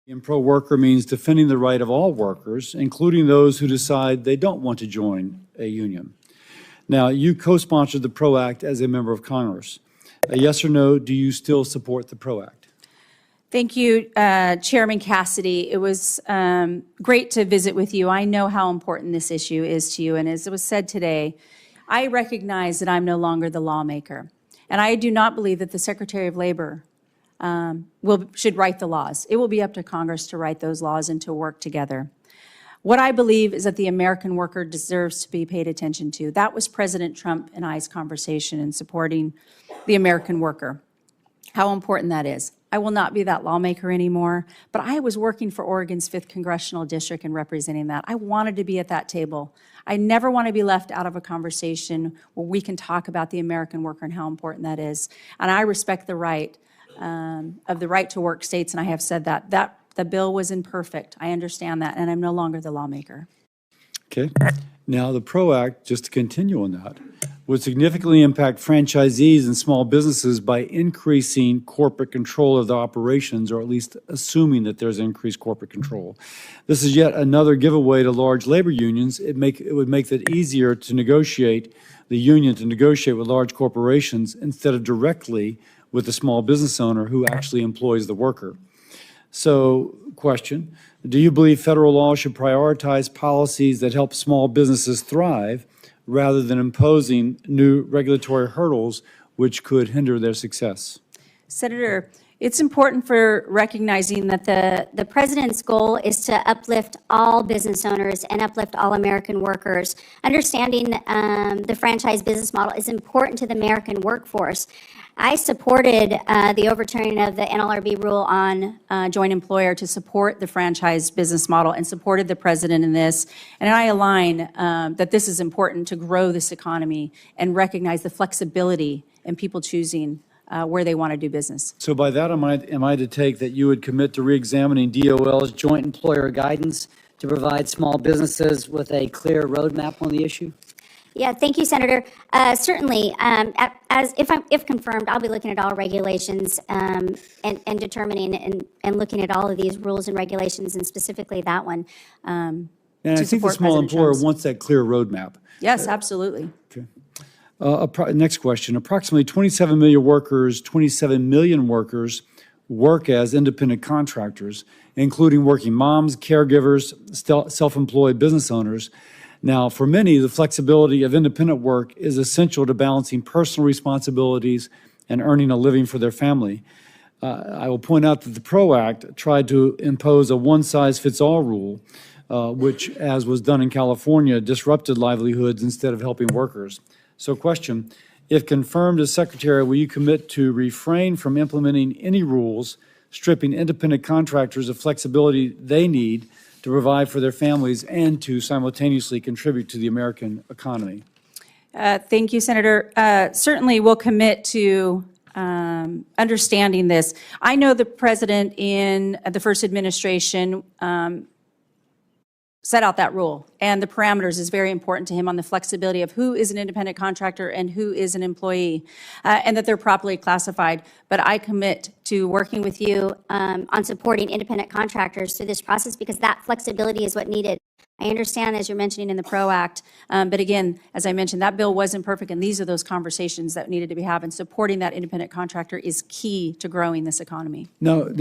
And pro-worker means defending the right of all workers, including those who decide they don't want to join a union. Now, you co-sponsored the PRO Act as a member of Congress. Yes or no, do you still support the PRO Act? Thank you, Chairman Cassidy. It was great to visit with you. I know how important this issue is to you, and as it was said today, I recognize that I'm no longer the lawmaker, and I do not believe that the Secretary of Labor should write the laws. It will be up to Congress to write those laws and to work together. What I believe is that the American worker deserves to be paid attention to. That was President Trump and I's conversation in supporting the American worker, how important that is. I will not be that lawmaker anymore, but I was working for Oregon's 5th Congressional District and representing that. I wanted to be at that table. I never want to be left out of a conversation where we can talk about the American worker and how important that is. And I respect the right of the right to work states, and I have said that. The bill was imperfect. I understand that, and I'm no longer the lawmaker. Okay. Now, the PRO Act, just to continue on that, would significantly impact franchisees and small businesses by increasing corporate control of the operations, or at least assuming that there's increased corporate control. This is yet another giveaway to large labor unions. It would make it easier to negotiate, the union to negotiate with large corporations instead of directly with the small business owner who actually employs the worker. So, question, do you believe federal law should prioritize policies that help small businesses thrive rather than imposing new regulatory hurdles which could hinder their success? Senator, it's important for recognizing that the president's goal is to uplift all business owners and uplift all American workers. Understanding the franchise business model is important to the American workforce. I supported the overturning of the NLRB rule on joint employer to support the franchise business model and supported the president in this. And I align that this is important to grow this economy and recognize the flexibility in people choosing where they want to do business. So by that, am I to take that you would commit to reexamining DOL's joint employer guidance to provide small businesses with a clear roadmap on the issue? Yeah, thank you, Senator. Certainly, if confirmed, I'll be looking at all regulations and determining and looking at all of these rules and regulations, and specifically that one. And I think the small employer wants that clear roadmap. Yes, absolutely. Okay. Next question. Approximately 27 million workers work as independent contractors, including working moms, caregivers, self-employed business owners. Now, for many, the flexibility of independent work is essential to balancing personal responsibilities and earning a living for their family. I will point out that the PRO Act tried to impose a one-size-fits-all rule, which, as was done in California, disrupted livelihoods instead of helping workers. So question, if confirmed as Secretary, will you commit to refrain from implementing any rules stripping independent contractors of flexibility they need to provide for their families and to simultaneously contribute to the American economy? Thank you, Senator. Certainly, we'll commit to understanding this. I know the president in the first administration set out that rule, and the parameters is very important to him on the flexibility of who is an independent contractor and who is an employee, and that they're properly classified. But I commit to working with you on supporting independent contractors through this process, because that flexibility is what needed. I understand, as you're mentioning in the PRO Act, but again, as I mentioned, that bill wasn't perfect, and these are those conversations that needed to be had, and supporting that independent contractor is key to growing this economy. No.